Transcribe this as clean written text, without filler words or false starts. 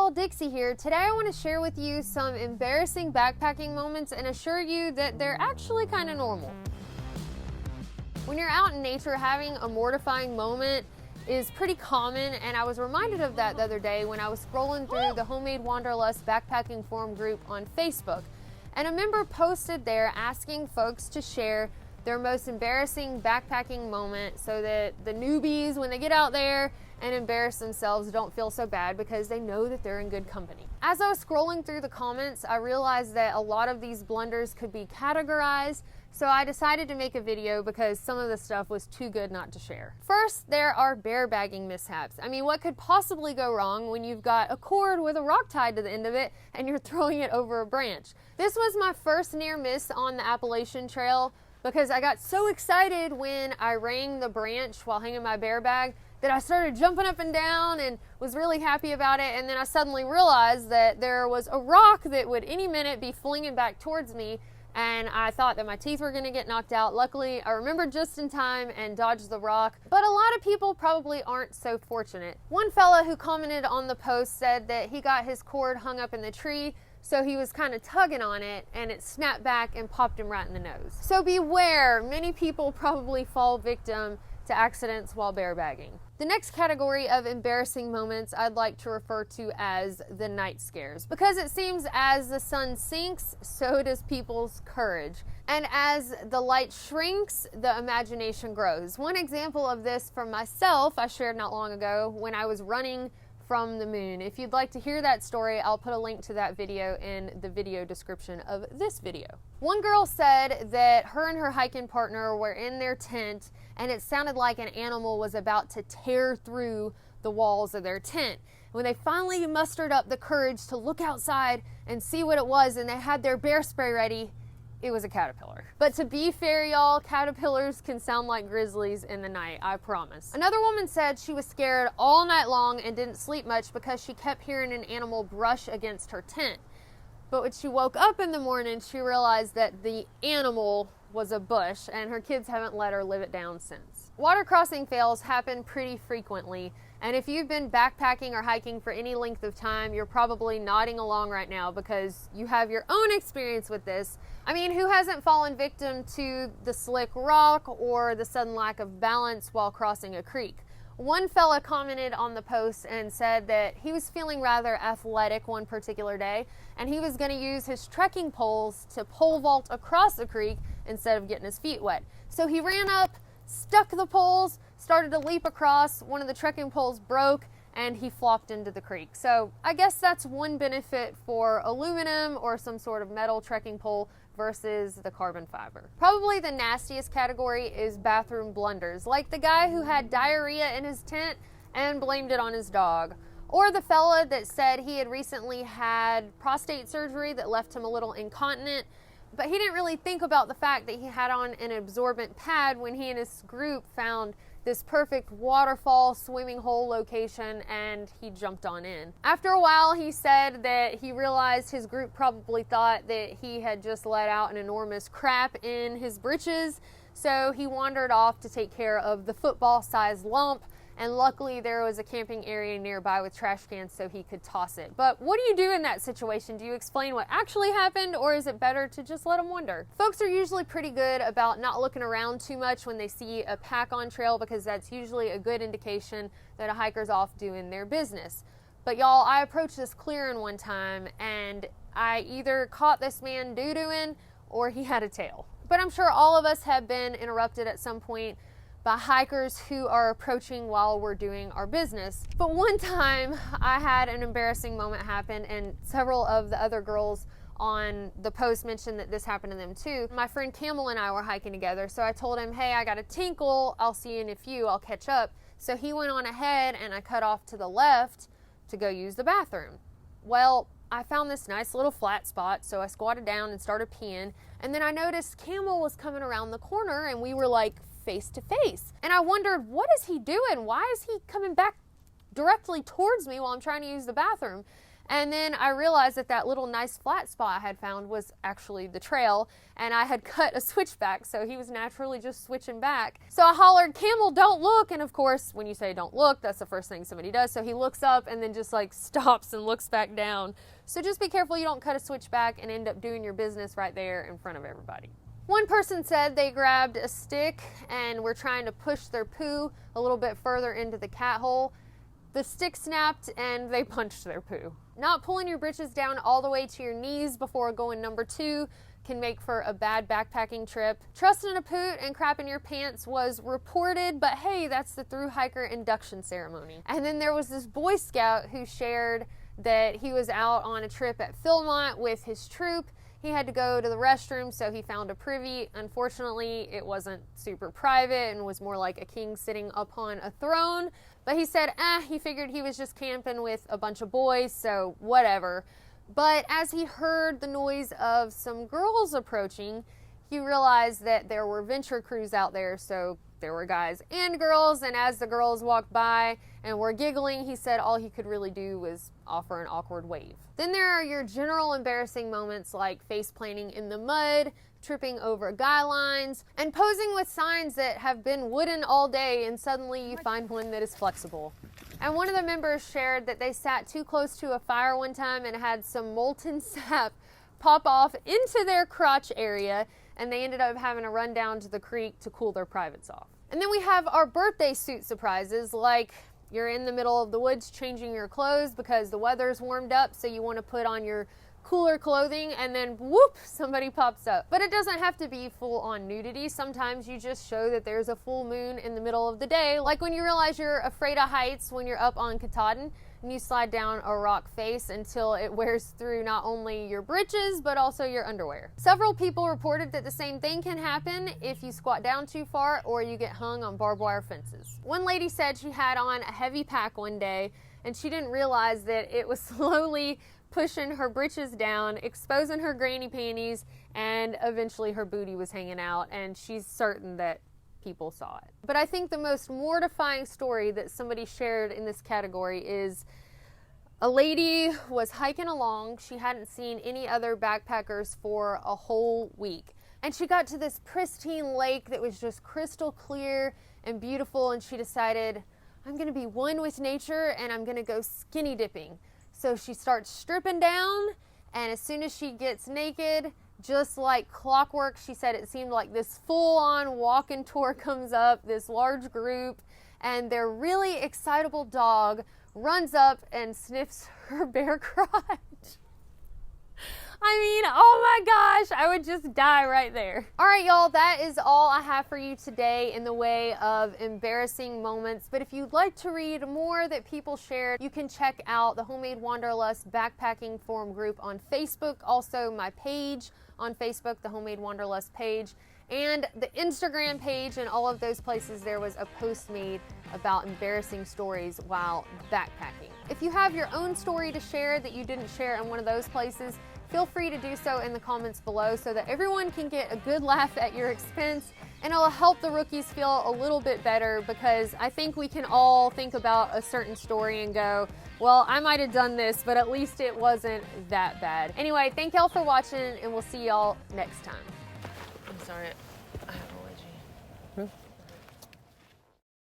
y'all, Dixie here. Today I want to share with you some embarrassing backpacking moments and assure you that they're actually kind of normal. When you're out in nature, having a mortifying moment is pretty common, and I was reminded of that the other day when I was scrolling through the Homemade Wanderlust backpacking forum group on Facebook. And a member posted there asking folks to share their most embarrassing backpacking moment so that the newbies, when they get out there and embarrass themselves, don't feel so bad because they know that they're in good company. As I was scrolling through the comments, I realized that a lot of these blunders could be categorized, so I decided to make a video because some of the stuff was too good not to share. First, there are bear bagging mishaps. I mean, what could possibly go wrong when you've got a cord with a rock tied to the end of it and you're throwing it over a branch? This was my first near miss on the Appalachian Trail because I got so excited when I rang the branch while hanging my bear bag that I started jumping up and down and was really happy about it. And then I suddenly realized that there was a rock that would any minute be flinging back towards me, and I thought that my teeth were gonna get knocked out. Luckily, I remembered just in time and dodged the rock, but a lot of people probably aren't so fortunate. One fella who commented on the post said that he got his cord hung up in the tree, so he was kind of tugging on it and it snapped back and popped him right in the nose. So beware, many people probably fall victim to accidents while bear bagging. The next category of embarrassing moments I'd like to refer to as the night scares, because it seems as the sun sinks, so does people's courage. And as the light shrinks, the imagination grows. One example of this from myself I shared not long ago when I was running from the moon. If you'd like to hear that story, I'll put a link to that video in the video description of this video. One girl said that her and her hiking partner were in their tent and it sounded like an animal was about to tear through the walls of their tent. When they finally mustered up the courage to look outside and see what it was, and they had their bear spray ready, it was a caterpillar. But to be fair, y'all, caterpillars can sound like grizzlies in the night, I promise. Another woman said she was scared all night long and didn't sleep much because she kept hearing an animal brush against her tent. But when she woke up in the morning, she realized that the animal was a bush, and her kids haven't let her live it down since. Water crossing fails happen pretty frequently, and if you've been backpacking or hiking for any length of time, you're probably nodding along right now because you have your own experience with this. I mean, who hasn't fallen victim to the slick rock or the sudden lack of balance while crossing a creek? One fella commented on the post and said that he was feeling rather athletic one particular day, and he was going to use his trekking poles to pole vault across the creek instead of getting his feet wet. So he ran up, stuck the poles, started to leap across. One of the trekking poles broke and he flopped into the creek. So I guess that's one benefit for aluminum or some sort of metal trekking pole versus the carbon fiber. Probably the nastiest category is bathroom blunders, like the guy who had diarrhea in his tent and blamed it on his dog. Or the fella that said he had recently had prostate surgery that left him a little incontinent, but he didn't really think about the fact that he had on an absorbent pad when he and his group found this perfect waterfall swimming hole location and he jumped on in. After a while, he said that he realized his group probably thought that he had just let out an enormous crap in his britches, so he wandered off to take care of the football-sized lump, and luckily there was a camping area nearby with trash cans so he could toss it. But what do you do in that situation? Do you explain what actually happened, or is it better to just let them wonder? Folks are usually pretty good about not looking around too much when they see a pack on trail, because that's usually a good indication that a hiker's off doing their business. But y'all, I approached this clearing one time and I either caught this man doo-dooing or he had a tail. But I'm sure all of us have been interrupted at some point by hikers who are approaching while we're doing our business. But one time I had an embarrassing moment happen, and several of the other girls on the post mentioned that this happened to them too. My friend Camel and I were hiking together, so I told him, hey, I got a tinkle, I'll see you in a few, I'll catch up. So he went on ahead and I cut off to the left to go use the bathroom. Well, I found this nice little flat spot, so I squatted down and started peeing, and then I noticed Camel was coming around the corner and we were like face to face. And I wondered, what is he doing? Why is he coming back directly towards me while I'm trying to use the bathroom? And then I realized that that little nice flat spot I had found was actually the trail, and I had cut a switchback, so he was naturally just switching back. So I hollered, "Camel, don't look!" And of course, when you say don't look, that's the first thing somebody does. So he looks up and then just like stops and looks back down. So just be careful you don't cut a switchback and end up doing your business right there in front of everybody. One person said they grabbed a stick and were trying to push their poo a little bit further into the cat hole. The stick snapped and they punched their poo. Not pulling your britches down all the way to your knees before going number 2 can make for a bad backpacking trip. Trusting a poot and crapping your pants was reported, but hey, that's the thru-hiker induction ceremony. And then there was this Boy Scout who shared that he was out on a trip at Philmont with his troop. He had to go to the restroom, so he found a privy. Unfortunately, it wasn't super private and was more like a king sitting upon a throne. But he said, he figured he was just camping with a bunch of boys, so whatever. But as he heard the noise of some girls approaching, he realized that there were venture crews out there, so there were guys and girls, and as the girls walked by and were giggling, he said all he could really do was offer an awkward wave. Then there are your general embarrassing moments like face planting in the mud, tripping over guy lines, and posing with signs that have been wooden all day and suddenly you find one that is flexible. And one of the members shared that they sat too close to a fire one time and had some molten sap pop off into their crotch area, and they ended up having to run down to the creek to cool their privates off. And then we have our birthday suit surprises, like you're in the middle of the woods changing your clothes because the weather's warmed up, so you want to put on your cooler clothing, and then whoop, somebody pops up. But it doesn't have to be full-on nudity. Sometimes you just show that there's a full moon in the middle of the day, like when you realize you're afraid of heights when you're up on Katahdin and you slide down a rock face until it wears through not only your britches but also your underwear. Several people reported that the same thing can happen if you squat down too far or you get hung on barbed wire fences. One lady said she had on a heavy pack one day and she didn't realize that it was slowly pushing her britches down, exposing her granny panties, and eventually her booty was hanging out, and she's certain that people saw it. But I think the most mortifying story that somebody shared in this category is a lady was hiking along. She hadn't seen any other backpackers for a whole week, and she got to this pristine lake that was just crystal clear and beautiful, and she decided, I'm going to be one with nature and I'm going to go skinny dipping. So she starts stripping down, and as soon as she gets naked, just like clockwork, she said it seemed like this full-on walking tour comes up, this large group, and their really excitable dog runs up and sniffs her bare crotch. I mean, oh my gosh, I would just die right there. All right, y'all, that is all I have for you today in the way of embarrassing moments. But if you'd like to read more that people shared, you can check out the Homemade Wanderlust Backpacking Forum group on Facebook, also my page on Facebook, the Homemade Wanderlust page, and the Instagram page. And all of those places, there was a post made about embarrassing stories while backpacking. If you have your own story to share that you didn't share in one of those places, feel free to do so in the comments below so that everyone can get a good laugh at your expense, and it'll help the rookies feel a little bit better, because I think we can all think about a certain story and go, well, I might have done this, but at least it wasn't that bad. Anyway, thank y'all for watching, and we'll see y'all next time. I'm sorry, I have a wedgie.